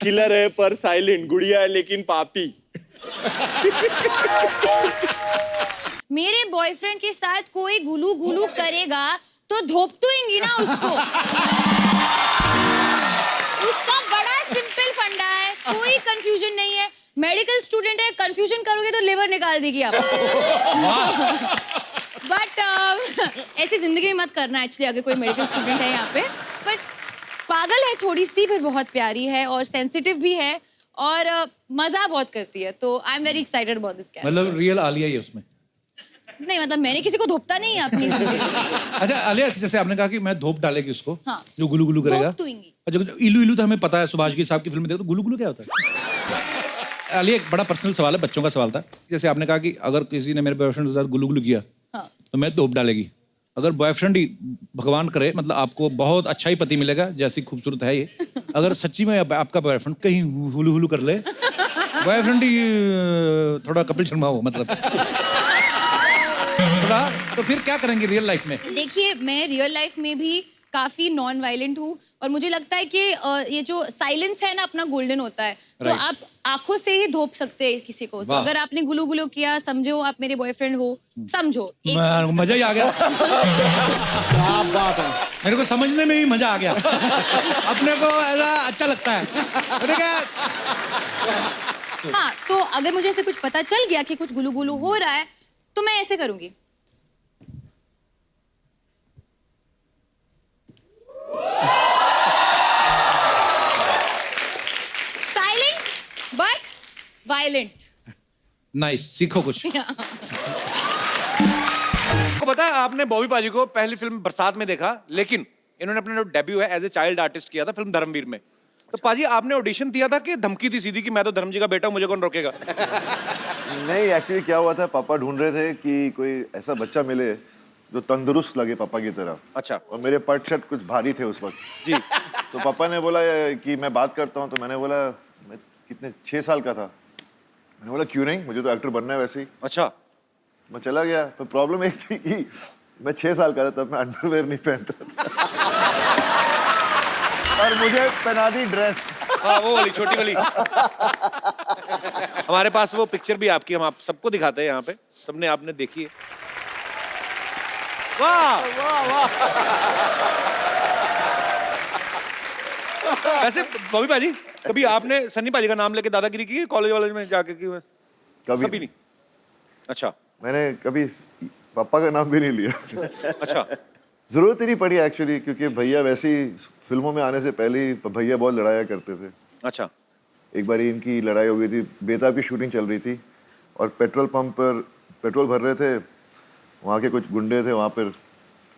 Killer है पर silent, गुड़िया है लेकिन पापी। मेरे बॉयफ्रेंड के साथ कोई गुलू गुलू करेगा तो धोपतुएंगी ना उसको। उसका बड़ा सिंपल फंडा है, कोई कंफ्यूजन नहीं है। मेडिकल स्टूडेंट है, कंफ्यूजन करोगे तो लिवर निकाल देगी आप। बट ऐसी जिंदगी में मत करना एक्चुअली, अगर कोई मेडिकल स्टूडेंट है यहाँ पे। बट पागल है थोड़ी सी, पर बहुत प्यारी है और सेंसिटिव भी है और मजा बहुत करती है। तो I am very excited about this character. मतलब रियल आलिया ही है उसमें? नहीं मतलब मैंने किसी को धोपता नहीं है अपनी जिंदगी। अच्छा आलिया, जैसे आपने कहा कि मैं धोप डालेगी उसको, हाँ। जो गुलू गुलू करेगा। धोपतुएंगी। अच्छा, इलू इलू तो हमें पता है, सुभाष की साहब की फिल्म में देखो तो गुलू गुलू क्या होता है। आलिया, एक बड़ा पर्सनल सवाल है, बच्चों का सवाल था। जैसे आपने कहा कि अगर किसी ने मेरे बॉयफ्रेंड के साथ गुलू गुलू किया, हाँ। तो मैं धोप डालेगी। अगर बॉयफ्रेंड ही, भगवान करे, मतलब आपको बहुत अच्छा ही पति मिलेगा, जैसी खूबसूरत है ये, अगर सच्ची में आपका बॉयफ्रेंड कहीं हुलू हुलू कर ले, बॉयफ्रेंड ही थोड़ा कपिल शर्मा हो मतलब थोड़ा, तो फिर क्या करेंगे रियल लाइफ में? देखिए मैं रियल लाइफ में भी काफी नॉन वायलेंट हूँ और मुझे लगता है कि ये जो साइलेंस है ना अपना गोल्डन होता है। तो आप आंखों से ही धोप सकते हैं किसी को। तो अगर आपने गुलू गुलू किया, समझो आप मेरे बॉयफ्रेंड हो, समझो मजा ही आ गया। क्या बात है, मेरे को समझने में ही मजा आ गया। अपने को ऐसा अच्छा लगता है, ठीक है। हाँ, तो अगर मुझे ऐसे कुछ पता चल गया कि कुछ गुलू गुलू हो रहा है तो मैं ऐसे करूंगी। Silent but violent. नाइस, सीखो कुछ। आपको पता है, आपने बॉबी पाजी को पहली फिल्म बरसात में देखा, लेकिन इन्होंने अपना जो डेब्यू है एज ए चाइल्ड आर्टिस्ट किया था फिल्म धर्मवीर में। तो पाजी आपने ऑडिशन दिया था कि धमकी थी सीधी कि मैं तो धर्म जी का बेटा हूं, मुझे कौन रोकेगा? नहीं, एक्चुअली क्या हुआ था, पापा ढूंढ रहे थे कि कोई ऐसा बच्चा मिले जो तंदुरुस्त लगे पापा की तरह। अच्छा। और मेरे पट शर्ट कुछ भारी थे उस वक्त जी। तो पापा ने बोला कि मैं बात करता हूँ। तो मैंने बोला, मैं कितने 6 साल का था। मैंने बोला क्यों नहीं, मुझे तो एक्टर बनना है वैसे ही। अच्छा। मैं चला गया। पर प्रॉब्लम एक थी कि मैं 6 साल का था तब, मैं अंडरवेयर नहीं पहनता था। और मुझे पहना दी ड्रेस। हाँ, वो वाली छोटी वाली। हमारे पास वो पिक्चर भी आपकी, हम आप सबको दिखाते हैं यहाँ पे, सबने आपने देखी है। वाह वाह वाह। वैसे बॉबी पाजी, कभी आपने सन्नी पाजी का नाम लेके दादागिरी की कॉलेज वाले में जाके की? कभी नहीं। अच्छा। मैंने कभी पापा का नाम भी नहीं लिया। अच्छा। जरूरत ही नहीं पड़ी एक्चुअली, क्योंकि भैया वैसे ही फिल्मों में आने से पहले ही भैया बहुत लड़ाया करते थे। अच्छा। एक बार इनकी लड़ाई हो गई थी, बेताब की शूटिंग चल रही थी और पेट्रोल पंप पर पेट्रोल भर रहे थे। वहाँ के कुछ गुंडे थे, वहाँ पर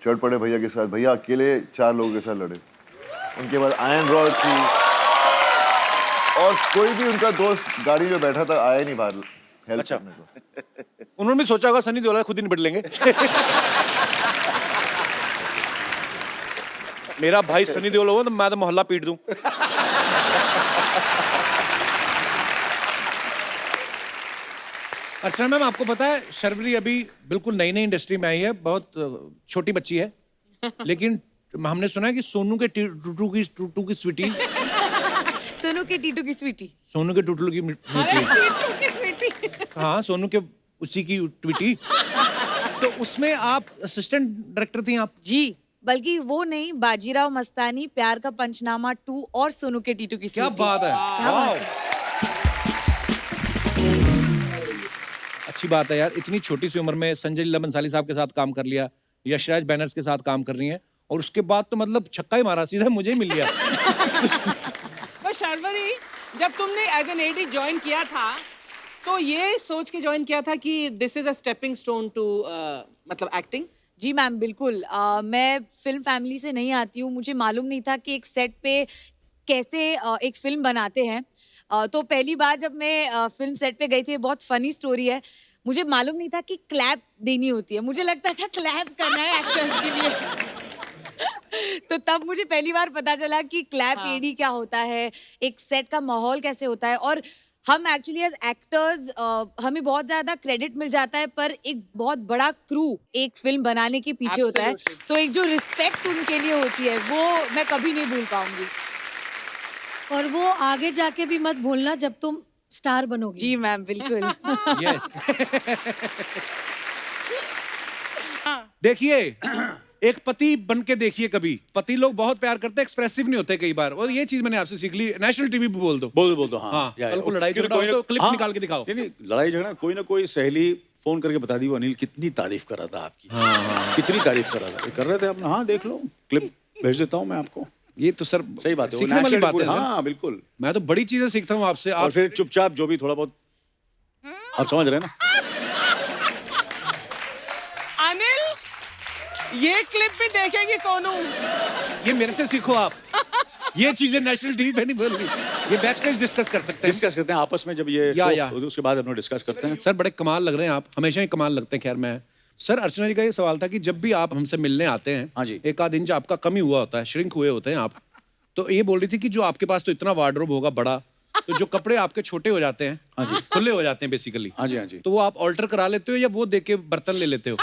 चढ़ पड़े भैया के साथ। भैया अकेले 4 लोगों के साथ लड़े। उनके बाद आयरन रॉड थी और कोई भी उनका दोस्त गाड़ी में बैठा था आया नहीं बाहर हेल्प करने को। उन्होंने भी सोचा होगा सनी देओल खुद ही निपट लेंगे। मेरा भाई सनी देओल होगा तो मैं तो मोहल्ला पीट दूं। अर्चना मैम, आपको पता है शर्वरी अभी बिल्कुल नई नई इंडस्ट्री में आई है, बहुत छोटी बच्ची है, लेकिन हमने सुना है कि सोनू के टूटू की स्वीटी। सोनू के टीटू की स्वीटी। सोनू के टूटू की स्वीटी। हाँ, सोनू के उसी की ट्वीटी। तो उसमें आप असिस्टेंट डायरेक्टर थी आप? जी, बल्कि वो नहीं, बाजीराव मस्तानी, प्यार का पंचनामा 2 और सोनू के टीटू की स्वीटी। क्या बात है, वाह। अच्छी बात है यार, इतनी छोटी सी उम्र में संजय लीला बंसाली साहब के साथ काम कर लिया, यशराज बैनर्स के साथ काम कर रही हैं, और उसके बाद तो मतलब छक्का ही मारा, सीधा मुझे ही मिल गया। पर शर्वरी, जब तुमने एज एन एडी ज्वाइन किया था तो ये सोच के ज्वाइन किया था कि this is a stepping stone to मतलब एक्टिंग? जी मैम, बिल्कुल। मैं फिल्म फैमिली से नहीं आती हूँ, मुझे मालूम नहीं था कि एक सेट पे कैसे एक फिल्म बनाते हैं। तो पहली बार जब मैं फिल्म सेट पे गई थी, बहुत फनी स्टोरी है, मुझे मालूम नहीं था कि क्लैप देनी होती है। मुझे लगता था क्लैप करना है एक्टर्स के लिए। तो तब मुझे पहली बार पता चला कि क्लैप एडी क्या होता है, एक सेट का माहौल कैसे होता है। और हम एक्चुअली एज एक्टर्स हमें बहुत ज्यादा क्रेडिट मिल जाता है, पर एक बहुत बड़ा क्रू एक फिल्म बनाने के पीछे होता है। तो एक जो रिस्पेक्ट उनके लिए होती है वो मैं कभी नहीं भूल पाऊंगी। और वो आगे जाके भी मत भूलना जब तुम स्टार बनोगी। जी मैम बिल्कुल। यस। देखिए, एक पति बन के देखिए कभी। पति लोग बहुत प्यार करते हैं, एक्सप्रेसिव नहीं होते कई बार, और ये चीज मैंने आपसे सीख ली। नेशनल टीवी पे बोल दो। बोल दो हाँ। हाँ, कल को लड़ाई झगड़ा हो तो क्लिप निकाल के दिखाओ। नहीं, लड़ाई झगड़ा कोई ना कोई सहेली फोन करके बता दी, वो अनिल कितनी तारीफ कर रहा था आपकी। हाँ। कितनी तारीफ कर रहा था, कर रहे थे अपना। हाँ देख लो, क्लिप भेज देता हूँ मैं आपको। ये तो सर सही बात है, सीखने वाली बात है। हाँ बिल्कुल, मैं तो बड़ी चीजें सीखता हूँ आपसे। और फिर चुपचाप जो भी थोड़ा बहुत आप समझ रहे हैं ना। अनिल, ये क्लिप भी देखेगी सोनू। ये मेरे से सीखो आप। ये चीजें नेशनल टीवी पे नहीं बोल रही, ये बैक स्टेज डिस्कस कर सकते हैं। डिस्कस करते हैं आपस में, जब ये या। उसके बाद हम लोग डिस्कस करते हैं। सर बड़े कमाल लग रहे हैं आप, हमेशा ही कमाल लगते हैं। खैर मैं सर, अर्चना जी का ये सवाल था कि जब भी आप हमसे मिलने आते हैं, हाँ जी, एक आध इंच आपका कमी हुआ होता है, श्रिंक हुए होते हैं आप, तो ये बोल रही थी कि जो आपके पास तो इतना वार्डरोब होगा बड़ा, तो जो कपड़े आपके छोटे हो जाते हैं, हाँ जी, खुले हो जाते हैं बेसिकली, हाँ जी, हाँ जी, तो वो आप ऑल्टर करा लेते हो या वो देके बर्तन ले लेते हो?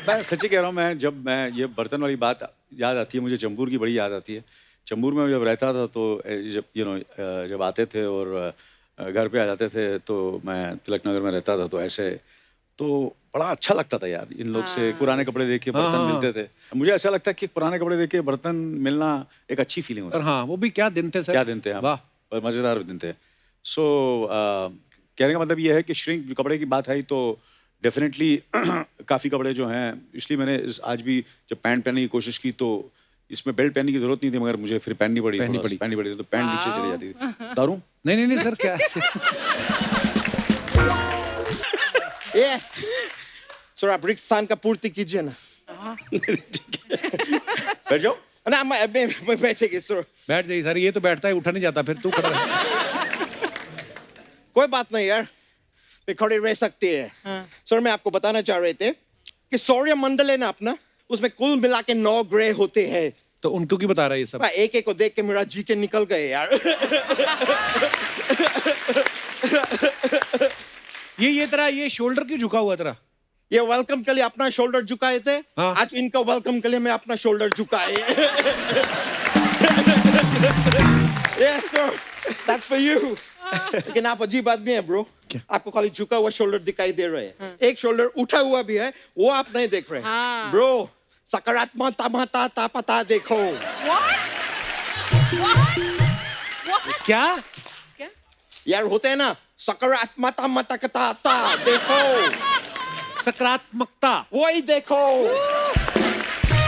मैं सच्ची कह रहा हूँ, मैं जब मैं ये बर्तन वाली बात याद आती है मुझे, चंबूर की बड़ी याद आती है। चंबूर में जब रहता था तो जब जब आते थे और घर पे आ जाते थे, तो मैं तिलक नगर में रहता था, तो ऐसे तो बड़ा अच्छा लगता था यार, इन लोग से पुराने कपड़े देख के बर्तन मिलते थे। मुझे ऐसा लगता है कि पुराने कपड़े देख के बर्तन मिलना एक अच्छी फीलिंग होती है। हाँ, वो भी क्या दिन थे सर, क्या दिन थे, वाह, और मज़ेदार दिन थे। सो कहने का मतलब ये है कि श्रिंक कपड़े की बात आई तो डेफिनेटली काफ़ी कपड़े जो हैं, इसलिए मैंने आज भी जब पैंट पहनने की कोशिश की तो इसमें बेल्ट पहनने की जरूरत नहीं थी, मगर मुझे फिर पहननी पड़ी तो पैंट नीचे चली जाती थी। दारू नहीं सर, क्या ये सर आप रिक्स्थान का पूर्ति कीजिए ना। बैठ जाओ ना, मैं बैठेगी सर। बैठ जाइए सर, ये तो बैठता है, उठा नहीं जाता, फिर तू खड़ा रह। कोई बात नहीं यार, मैं खड़े रह सकती है। सर मैं आपको बताना चाह रहे थे कि सौर्य मंडल है ना अपना, उसमें कुल मिला के 9 ग्रह होते हैं। तो उनको क्यों बता रहा है ये सब? एक एक को देख के मेरा जी के निकल गए यार। ये तेरा ये शोल्डर क्यों झुका हुआ तेरा? ये वेलकम के लिए अपना शोल्डर झुकाए थे। हाँ। आज इनका वेलकम के लिए मैं अपना शोल्डर झुकाए। Yes sir, that's for you. लेकिन आप अजीब आदमी हैं ब्रो, आपको खाली झुका हुआ शोल्डर दिखाई दे रहे हैं, एक शोल्डर उठा हुआ भी है, वो आप नहीं देख रहे हैं। ब्रो सकारात्मकता पता देखो। क्या यार होते हैं ना सकारात्मकता देखो, सकारात्मकता, वही देखो,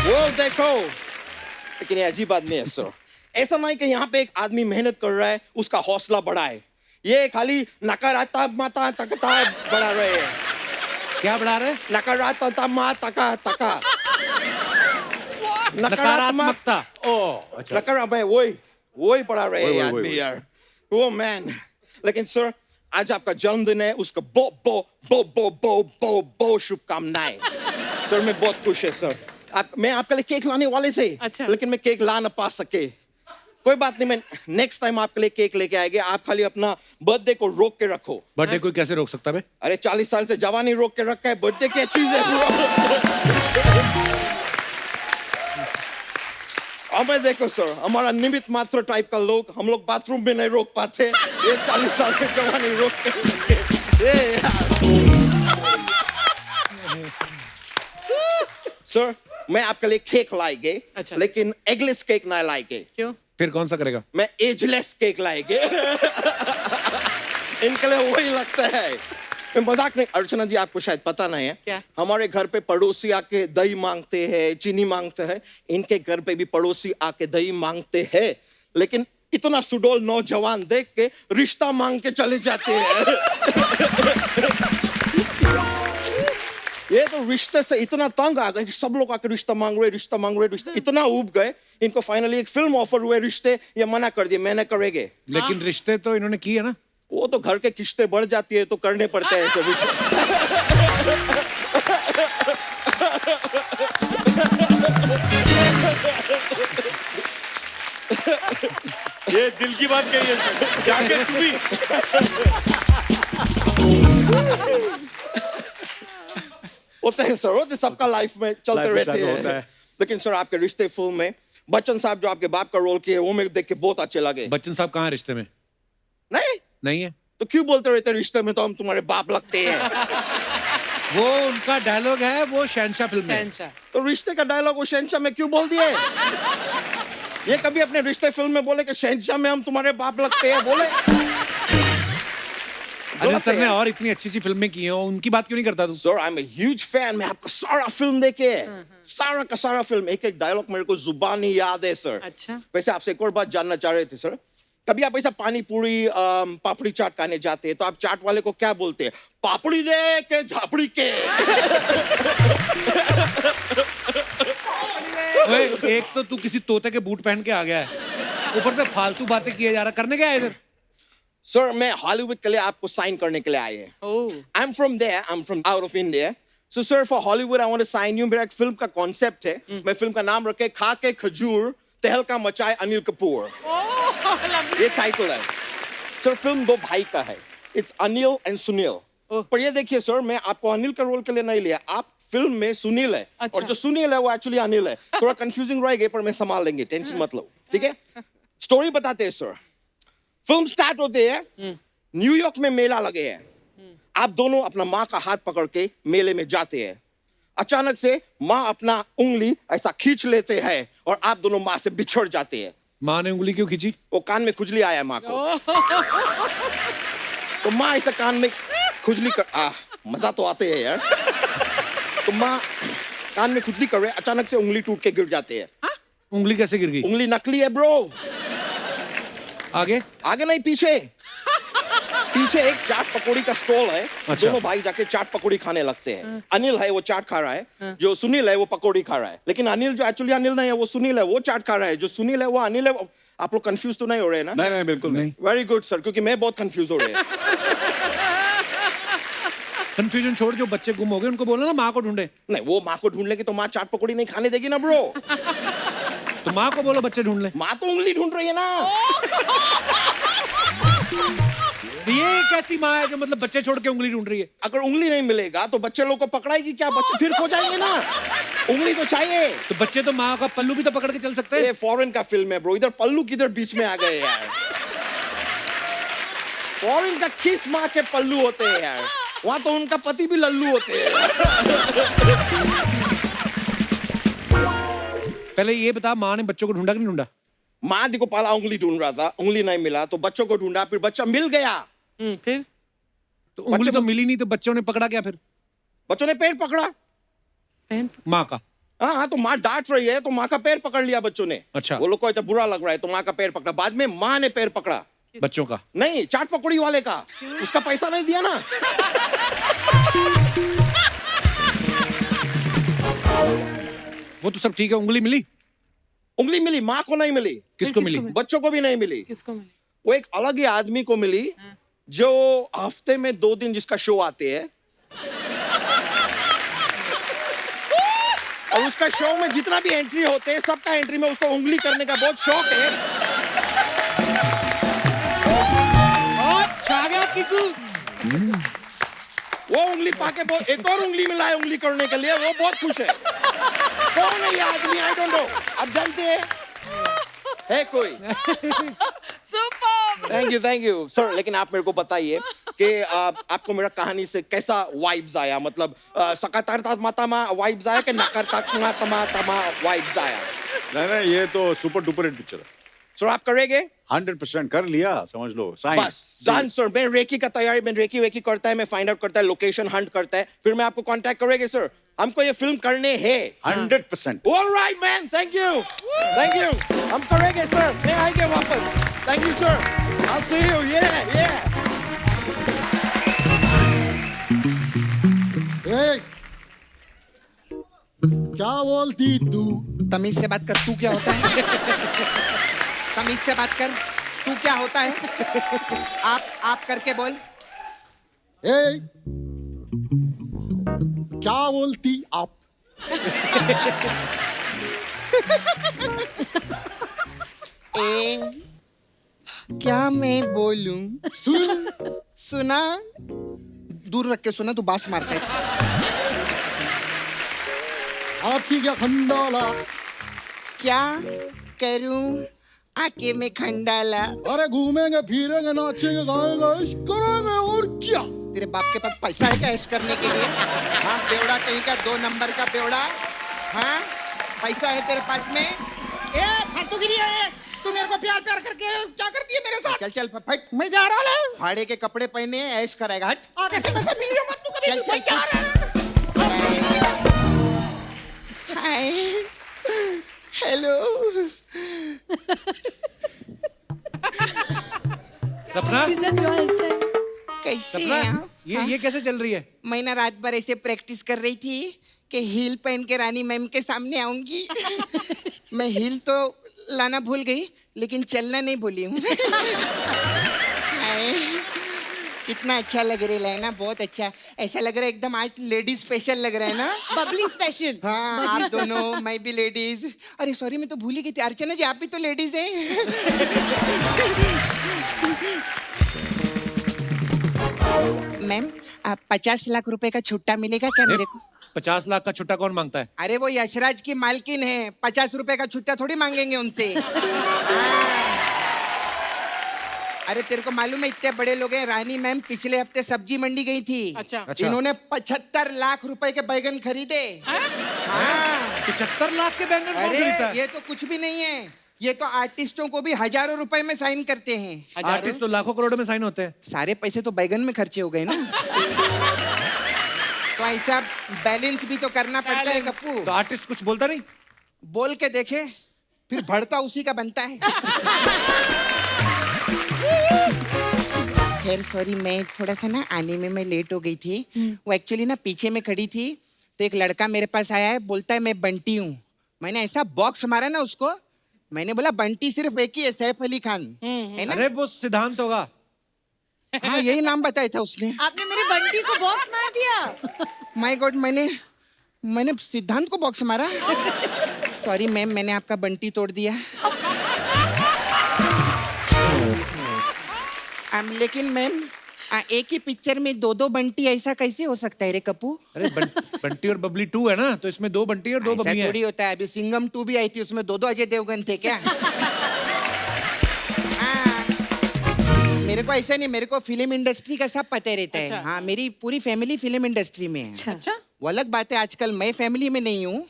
वो देखो। लेकिन ये अजीब आदमी है सर, ऐसा नहीं कि यहाँ पे एक आदमी मेहनत कर रहा है उसका हौसला बढ़ाए, ये खाली नकारात्मकता बढ़ा रहे हैं। क्या बढ़ा रहे? नकारात्मकता। नकारात्मकता। ओह अच्छा, नकारात्मक वही पढ़ा रहे हैं आदमी यार। ओ मैन, लेकिन सर आज आपका जन्मदिन है, उसका बो बो बो बो बो बो बो शुभकामनाएं। सर मैं बहुत खुश है सर, मैं आपके लिए केक लाने वाले थे, अच्छा। लेकिन मैं केक ला ना पा सके। कोई बात नहीं, मैं नेक्स्ट टाइम आपके लिए केक लेके आएंगे। आप खाली अपना बर्थडे को रोक के रखो। बर्थडे कोई कैसे रोक सकता है? अरे 40 साल से जवानी रोक के रखा है, बर्थडे क्या चीज है ब्रो? हमें देखो सर, हमारा निमित्त मात्र टाइप का लोग, हम लोग बाथरूम में नहीं रोक पाते, ये 40 साल से जवानी रोक के ये यार। सर मैं आपके लिए केक लाएंगे, अच्छा। लेकिन एगलेस केक ना लाएंगे। क्यों? फिर कौन सा करेगा? मैं एजलेस केक लाएंगे। इनके लिए वही लगता है। मैं मजाक नहीं, अर्चना जी आपको शायद पता नहीं है, क्या? हमारे घर पे पड़ोसी आके दही मांगते हैं, चीनी मांगते हैं, इनके घर पे भी पड़ोसी आके दही मांगते हैं, लेकिन इतना सुडौल नौजवान देख के रिश्ता मांग के चले जाते हैं। ये तो रिश्ते से इतना तंग आ गए कि सब लोग आके रिश्ता मांग रहे, इतना उब गए, इनको फाइनली एक फिल्म ऑफर हुए रिश्ते, ये मना कर दिए, मैंने करेंगे। लेकिन रिश्ते तो इन्होंने किए ना। वो तो घर के किस्तें बढ़ जाती है तो करने पड़ते हैं ऐसे रिश्ते। ये दिल की बात कही है, जाके तू भी। होते हैं सर, होते सबका लाइफ में चलते Life में रहते होता हैं। है। लेकिन सर आपके रिश्ते फिल्म में बच्चन साहब जो आपके बाप का रोल किए वो मेरे देख के बहुत अच्छे लगे। बच्चन साहब कहाँ हैं रिश्ते में? नहीं नहीं है? तो क्यों बोलते रहते रिश्ते में तो हम तुम्हारे बाप लगते हैं? वो उनका डायलॉग है, वो शहंशाह फिल्म में। शहंशाह। तो रिश्ते का डायलॉग वो शहंशाह में क्यों बोल दिए? ये कभी अपने रिश्ते फिल्म में बोले कि शहंशाह में हम तुम्हारे बाप लगते हैं बोले? अनिल सर ने और इतनी अच्छी सी फिल्में की हैं, उनकी बात क्यों नहीं करता तू? Sir I am a huge fan. मैं आपका सारा फिल्म देखे है, सारा का सारा फिल्म, एक एक डायलॉग मेरे को जुबान ही याद है सर। अच्छा। वैसे आपसे एक और बात जानना चाह रहे थे सर, कभी आप ऐसा पानी पूरी पापड़ी चाट खाने जाते हैं तो आप चाट वाले को क्या बोलते हैं? पापड़ी दे के झापड़ी के? ओए, एक तो तू किसी तोते के बूट पहन के आ गया है, ऊपर से फालतू बातें किए जा रहा, करने क्या है इधर? सर मैं हॉलीवुड के लिए आपको साइन करने के लिए आए हैं। I am from there, I am from out of India. So sir for Hollywood I want to sign you. मेरा एक फिल्म का कॉन्सेप्ट है, मैं फिल्म का नाम रखे खा के खजूर तहलका मचाए अनिल कपूर। ये टाइटल है सर। फिल्म दो भाई का है, इट्स अनिल एंड सुनील। पर ये देखिए सर, मैं आपको अनिल का रोल के लिए नहीं लिया, आप फिल्म में सुनील है। अच्छा। और जो सुनील है वो एक्चुअली अनिल है। थोड़ा कंफ्यूजिंग रहेगा पर मैं संभाल लेंगे, टेंशन मत लो, ठीक है? स्टोरी बताते हैं सर। फिल्म स्टार्ट होते हैं, न्यूयॉर्क में मेला लगे हैं, आप दोनों अपना माँ का हाथ पकड़ के मेले में जाते हैं। अचानक से माँ अपना उंगली ऐसा खींच लेते हैं और आप दोनों माँ से बिछड़ जाते हैं। माँ ने उंगली क्यों खींची? वो कान में खुजली आया माँ को, तो माँ ऐसा कान में खुजली कर मजा तो आते हैं यार। तो माँ कान में खुजली कर रहे, अचानक से उंगली टूट के गिर जाते हैं। उंगली कैसे गिर गई? उंगली नकली है ब्रो। आगे? आगे नहीं, पीछे। पीछे एक चाट पकौड़ी का स्टॉल है। अच्छा। दोनों भाई जाके चाट पकौड़ी खाने लगते हैं। अनिल है वो चाट खा रहा है, जो सुनील है वो पकौड़ी खा रहा है। लेकिन अनिल जो एक्चुअली अनिल नहीं है, वो सुनील है, वो चाट खा रहा है। जो सुनील है वो अनिल है। आप लोग कंफ्यूज तो नहीं हो रहे हैं ना? नहीं नहीं बिल्कुल नहीं। वेरी गुड सर, क्योंकि मैं बहुत कंफ्यूज हो रहे हैं। कंफ्यूजन छोड़, जो बच्चे गुम हो गए उनको बोलो ना माँ को ढूंढे। नहीं, वो माँ को ढूंढ लेगी तो माँ चाट पकौड़ी नहीं खाने देगी ना ब्रो। तो माँ को बोलो बच्चे ढूंढ ले। माँ तो उंगली ढूंढ रही है ना। ये कैसी माँ है जो मतलब बच्चे छोड़ के उंगली ढूंढ रही है? अगर उंगली नहीं मिलेगा तो बच्चे लोग को पकड़ाएगी क्या? बच्चे फिर खो जाएंगे ना। उंगली तो चाहिए। तो बच्चे तो माँ का पल्लू भी तो पकड़ के चल सकते हैं। ये फॉरेन का फिल्म है ब्रो, इधर पल्लू किधर बीच में आ गए यार। फॉरेन का किस माँ के पल्लू होते हैं यार? वहां तो उनका पति भी लल्लू होते हैं। पहले ये बता, माँ ने बच्चों को ढूंढा कि नहीं ढूंढा? माँ देखो पहला उंगली ढूंढ रहा था, उंगली नहीं मिला तो बच्चों को ढूंढा, फिर बच्चा मिल गया। फिर तो उंगली तो मिली नहीं, तो बच्चों ने पकड़ा क्या फिर? बच्चों ने पैर पकड़ा माँ का। हाँ, तो माँ डांट रही है तो माँ का पैर पकड़ लिया बच्चों ने। अच्छा। वो लोग को ऐसा बुरा लग रहा है तो माँ का पैर पकड़ा। बाद में माँ ने पैर पकड़ा। बच्चों का? नहीं, चाट पकौड़ी वाले का। उसका पैसा नहीं दिया ना। वो तो सब ठीक है, उंगली मिली? उंगली मिली, माँ को नहीं मिली। किसको मिली? बच्चों को भी नहीं मिली। किसको मिली? वो एक अलग ही आदमी को मिली जो हफ्ते में 2 दिन जिसका शो आते हैं और उसका शो में जितना भी एंट्री होते हैं सबका एंट्री में उसको उंगली करने का बहुत शौक है। छा गया किकू। वो उंगली पाके बहुत, एक और उंगली मिला है उंगली करने के लिए, वो बहुत खुश है। कौन है ये आदमी? I don't know. आप जानते हैं है कोई? सुपर। Thank you sir. लेकिन आप मेरे को बताइए कि आपको मेरा कहानी से कैसा वाइब्स आया? मतलब सकारात्मक वाइब्स आया कि नकारात्मक वाइब्स आया? नहीं नहीं, ये तो सुपर डुपर हिट पिक्चर है। सर आप करेंगे? 100% कर लिया, समझ लो। साइन बस डन सर। मैं रेकी का तैयारी, मैं रेकी वेकी करता है, मैं फाइंड आउट करता है, लोकेशन हंट करता है, फिर मैं आपको कांटेक्ट करेंगे सर। हमको ये फिल्म करने हैं 100%। ऑलराइट मैन, थैंक यू हम करेंगे सर। मैं आएंगे वापस। Thank you sir, I see you. क्या बोलती तू? तमीज से बात कर। तू क्या होता है? तमीज से बात कर। तू क्या होता है? आप करके बोल। क्या बोलती आप? क्या मैं बोलूं? सुना? दूर रख के सुना, तू बास मारता है। आपकी क्या खंडाला? क्या करूं आके में खंडाला। अरे घूमेंगे फिरेंगे नाचेंगे गाएंगे ऐश करेंगे और क्या। तेरे बाप के पास पैसा है क्या ऐश करने के लिए? हाँ बेवड़ा कहीं का 2 नंबर का बेवड़ा। हाँ पैसा है तेरे पास में? ए फालतू गिरी है, तू मेरे को प्यार प्यार करके क्या करती है मेरे साथ? चल चल फट। मैं जा रहा हूँ। फाड़े के कपड़े पहने ऐश कराएगा, हट। आगे से मुझसे मिलियो मत तू कभी। चल चल मैं जा रहा हूँ। Hi hello. सपना कैसे सपना हैं आप? ये कैसे चल रही है? मैं ना रात भर ऐसे प्रैक्टिस कर रही थी कि हील पहन के रानी मैम के सामने आऊंगी। मैं हील तो लाना भूल गई लेकिन चलना नहीं भूली हूँ। हाय, कितना अच्छा लग रहा है ना, बहुत अच्छा। ऐसा लग रहा है एकदम आज लेडीज स्पेशल लग रहा है ना। बबली स्पेशल। हाँ आप दोनों, मैं भी लेडीज। अरे सॉरी मैं तो भूल ही गई थी। अर्चना जी आप भी तो लेडीज हैं। मैम 50 लाख रुपए का छुट्टा मिलेगा क्या मेरे को? 50 लाख का छुट्टा कौन मांगता है? अरे वो यशराज की मालकिन है, 50 रुपए का छुट्टा थोड़ी मांगेंगे उनसे। हाँ। अरे तेरे को मालूम है इतने बड़े लोग हैं, रानी मैम पिछले हफ्ते सब्जी मंडी गई थी। अच्छा। इन्होंने 75 लाख रुपए के बैगन खरीदे। हाँ 75 लाख के बैंगन कौन खरीदता अरे है? ये तो कुछ भी नहीं है, ये तो आर्टिस्टों को भी हजारों रुपए में साइन करते हैं। आर्टिस्ट तो लाखों करोड़ों में साइन होते हैं। सारे पैसे तो बैगन में खर्चे हो गए ना। तो ऐसा बैलेंस भी तो करना पड़ता है कप्पू। तो आर्टिस्ट कुछ बोलता नहीं? बोल के देखे, फिर भरता उसी का बनता है। खैर सॉरी, मैं थोड़ा सा ना आने में मैं लेट हो गई थी। वो एक्चुअली ना पीछे में खड़ी थी तो एक लड़का मेरे पास आया है, बोलता है मैं बंटी हूँ। मैंने ऐसा बॉक्स मारा ना उसको, मैंने बोला बंटी सिर्फ एक ही है, सैफ अली खान है ना। अरे वो सिद्धांत होगा। हाँ यही नाम बताया था उसने। आपने मेरे बंटी को बॉक्स मार दिया। माय गॉड, मैंने सिद्धांत को बॉक्स मारा। सॉरी मैम, मैंने आपका बंटी तोड़ दिया। लेकिन मैम एक ही पिक्चर में 2 बंटी ऐसा कैसे हो सकता है रे कप्पू? अरे बंटी और बबली 2 है ना, तो इसमें 2 बंटी और 2 ऐसा बबली थोड़ी हैं। होता है। अभी सिंघम 2 भी आई थी, उसमें 2 अजय देवगन थे क्या? मेरे को ऐसा नहीं, मेरे को फिल्म इंडस्ट्री का सब पता रहता है। अच्छा। हाँ मेरी पूरी फैमिली फिल्म इंडस्ट्री में है। अच्छा। वो अलग बात है, आजकल मैं फैमिली में नहीं हूँ।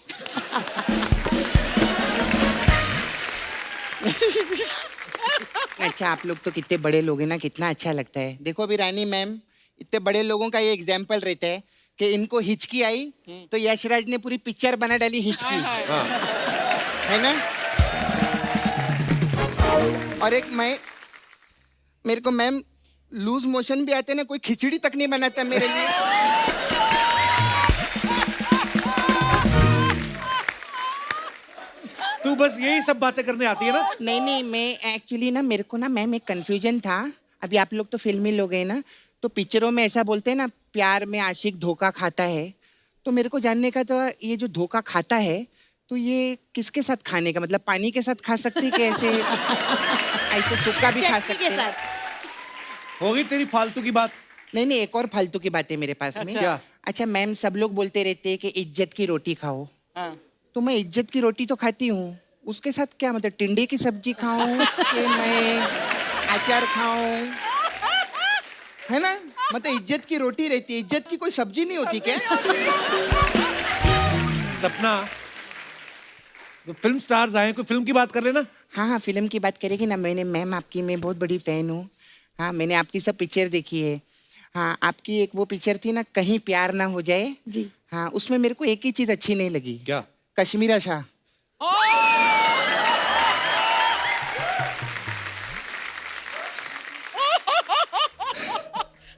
अच्छा आप लोग तो कितने बड़े लोग हैं ना, कितना अच्छा लगता है। देखो अभी रानी मैम, इतने बड़े लोगों का ये एग्जाम्पल रहता है कि इनको हिचकी आई तो यशराज ने पूरी पिक्चर बना डाली हिचकी, है ना। और एक मेरे को मैम लूज मोशन भी आते ना, कोई खिचड़ी तक नहीं बनाता मेरे लिए। तू बस यही सब बातें करने आती है ना? नहीं मैं एक्चुअली ना, मेरे को ना मैम एक कंफ्यूजन था। अभी आप लोग तो फिल्मी लोग हैं ना, तो पिक्चरों में ऐसा बोलते हैं ना, प्यार में आशिक धोखा खाता है। तो मेरे को जानने का तो ये जो धोखा खाता है तो ये किसके साथ खाने का, मतलब पानी के साथ खा सकते हैं कि ऐसे सूखा भी खा सकते हैं? होगी तेरी फालतू की बात। नहीं एक और फालतू की बात है मेरे पास में। क्या? अच्छा मैम, सब लोग बोलते रहते हैं कि इज्जत की रोटी खाओ। तो मैं इज्जत की रोटी तो खाती हूँ, उसके साथ क्या मतलब टिंडे की सब्जी खाऊं कि मैं अचार खाऊं, है ना। मतलब इज्जत की रोटी रहती है, इज्जत की कोई सब्जी नहीं होती क्या? सपना, तो फिल्म स्टार्स आए, कोई फिल्म की बात कर लेना। हाँ फिल्म की बात करेगी ना। मैम आपकी मैं बहुत बड़ी फैन हूँ। हाँ मैंने आपकी सब पिक्चर देखी है। हाँ आपकी एक वो पिक्चर थी ना, कहीं प्यार ना हो जाए जी। हाँ उसमें मेरे को एक ही चीज अच्छी नहीं लगी। क्या? कश्मीरा शाह।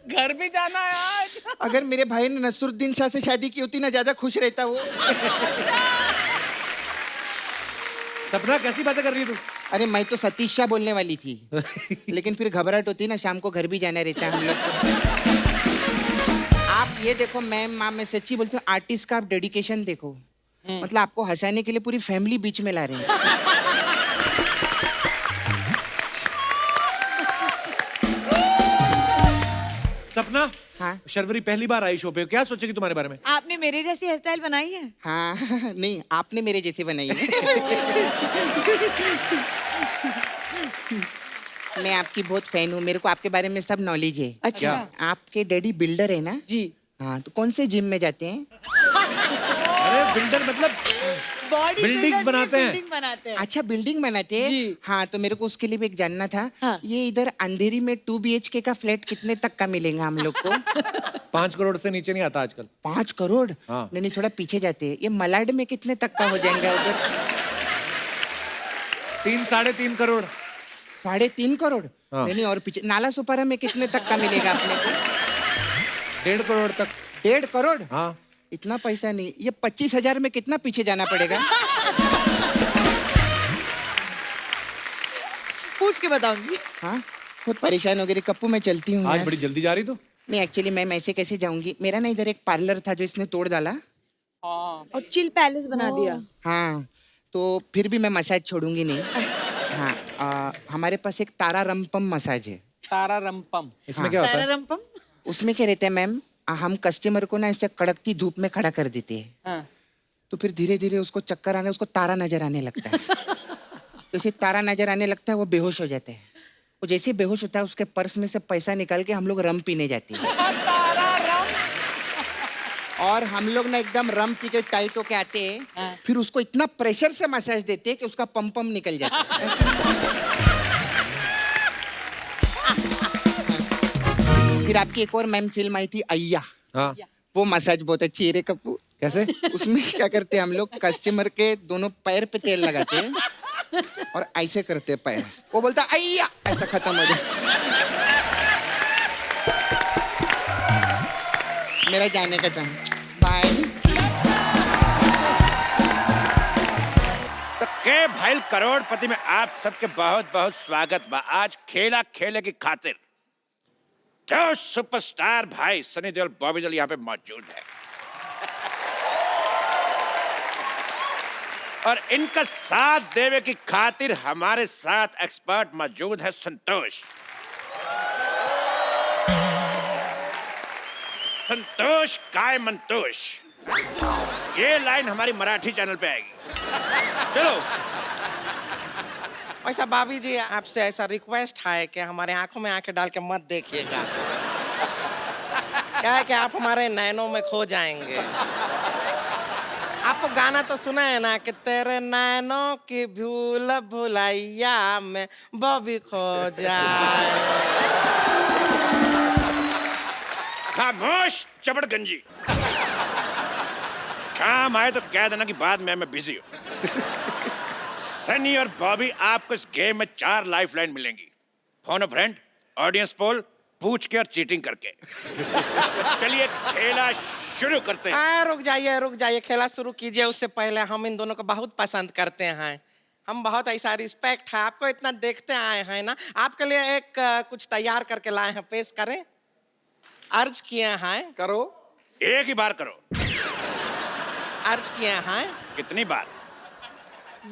घर भी जाना है आज। अगर मेरे भाई ने नसरुद्दीन शाह से शादी की होती ना, ज्यादा खुश रहता वो। सपना कैसी बातें कर रही है तू? अरे मैं तो सतीश शाह बोलने वाली थी, लेकिन फिर घबराहट होती ना, शाम को घर भी जाना रहता है हम लोग को। आप ये देखो मैम, मैं सच्ची बोलती हूँ, आर्टिस्ट का आप डेडिकेशन देखो। मतलब आपको हंसाने के लिए पूरी फैमिली बीच में ला रहे हैं। सपना, हाँ शर्वरी पहली बार आई शो पे, क्या सोचेगी तुम्हारे बारे में? आपने मेरे जैसी हेयर स्टाइल बनाई है? हाँ नहीं, आपने मेरे जैसी बनाई है। मैं आपकी बहुत फैन हूँ, मेरे को आपके बारे में सब नॉलेज है। अच्छा। आपके डैडी बिल्डर है ना? जी। हाँ, तो कौन से जिम में जाते हैं? अरे बिल्डर मतलब बॉडी बिल्डिंग्स बनाते हैं। बिल्डिंग बनाते हैं। अच्छा, बिल्डिंग बनाते हैं। जी। हाँ, तो मेरे को उसके लिए भी एक जानना था। हाँ। ये इधर अंधेरी में 2 BHK का फ्लैट कितने तक का मिलेगा हम लोग को? 5 करोड़ से नीचे नहीं आता आजकल। 5 करोड़? हाँ। नहीं, थोड़ा पीछे जाते हैं। ये मलाड में कितने तक का हो जाएंगे उधर? 3-3.5 करोड़। 3.5 करोड़? हाँ। नहीं, और पीछे नाला सुपारा में कितने तक का मिलेगा अपने को? 1.5 करोड़ तक। 1.5 करोड़? हाँ। इतना पैसा नहीं। ये 25,000 में कितना पीछे जाना पड़ेगा? पूछ के बताऊंगी। हाँ, बहुत परेशान हो गई कप्पू, मैं चलती हूँ आज यार। बड़ी जल्दी जा रही तो? नहीं, एक्चुअली मैम ऐसे कैसे जाऊंगी? मेरा ना इधर एक पार्लर था जो इसने तोड़ डाला। और चिल पैलेस बना दिया। हाँ, तो फिर भी मैं मसाज छोड़ूंगी नहीं। हाँ, हमारे पास एक तारा रंपम मसाज है। तारा रंपम इसमें क्या होता है? तारारंपम? उसमें क्या रहता है मैम, हम कस्टमर को ना ऐसे कड़कती धूप में खड़ा कर देते हैं। हाँ। तो फिर धीरे धीरे उसको चक्कर आने, उसको तारा नजर आने लगता है। तो इसे तारा नजर आने लगता है, वो बेहोश हो जाता है। वो जैसे ही बेहोश होता है, उसके पर्स में से पैसा निकाल के हम लोग रम पीने जाते हैं। और हम लोग ना एकदम रम पी के टाइट होके आते हैं। फिर उसको इतना प्रेशर से मसाज देते हैं कि उसका पम निकल जाता है। फिर आपकी एक और मैम फिल्म आई थी अय्या। हाँ। वो मसाज बहुत अच्छी है रे कप्पू। कैसे? उसमें क्या करते हैं हम लोग, कस्टमर के दोनों पैर पे तेल लगाते हैं और ऐसे करते हैं पैर, वो बोलता अय्या, ऐसा खत्म हो जाए। मेरा जाने का टाइम, बाय। तो के भाई करोड़पति में आप सबके बहुत बहुत स्वागत बा। आज खेला खेले की खातिर जो सुपरस्टार भाई सनी देओल, बॉबी देओल यहाँ पे मौजूद है और इनका साथ देवे की खातिर हमारे साथ एक्सपर्ट मौजूद है संतोष। संतोष काय मंतोष, ये लाइन हमारी मराठी चैनल पे आएगी। चलो। वैसा भाभी जी, आपसे ऐसा रिक्वेस्ट है कि हमारे आंखों में आंखें डाल के मत देखिएगा। क्या है कि आप हमारे नैनों में खो जाएंगे। आपको गाना तो सुना है ना कि तेरे नैनों की भूल भुलैया में बॉबी खो जाए। खामोश चपड़गंजी, काम आए तो कह देना कि बाद में मैं बिजी हूँ। सनी और बॉबी आपको इस गेम में 4 लाइफलाइन मिलेंगी। फोन अ फ्रेंड, ऑडियंस पोल, पूछ के और चीटिंग करके। चलिए खेला शुरू करते हैं। रुक जाइए, खेला शुरू कीजिए। उससे पहले हम इन दोनों को बहुत पसंद करते हैं। हम बहुत ऐसा रिस्पेक्ट है, आपको इतना देखते आए हैं ना। आपके लिए एक कुछ तैयार करके लाए हैं, पेश करें। अर्ज किए हैं। करो। एक ही बार करो। अर्ज किए हैं। कितनी बार?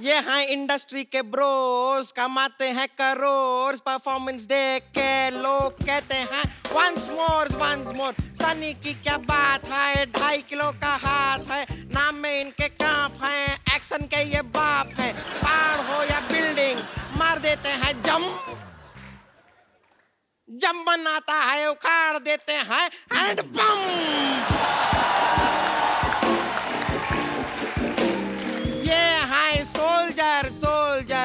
ये हैं इंडस्ट्री के ब्रोस, कमाते हैं करोड़, परफॉर्मेंस देख के लोग कहते हैं वंस मोर। सनी की क्या बात है, 2.5 किलो का हाथ है, नाम में इनके कांप हैं, एक्शन के ये बाप हैं। पहाड़ हो या बिल्डिंग, मार देते हैं जम बनाता है, उखाड़ देते हैं हैंड पंप। ये है सोल्जर,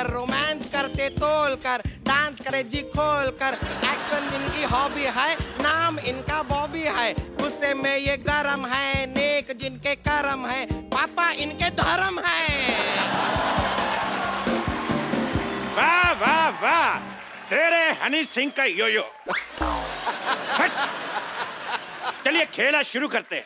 रोमांस करते तोल कर, डांस करे जी खोल कर, एक्शन जिनकी हॉबी है, नाम इनका बॉबी है, गुस्से में ये गरम है, नेक जिनके करम है, पापा इनके धर्म है। वाह वाह वाह, तेरे हनी सिंह का योयो। चलिए खेला शुरू करते हैं।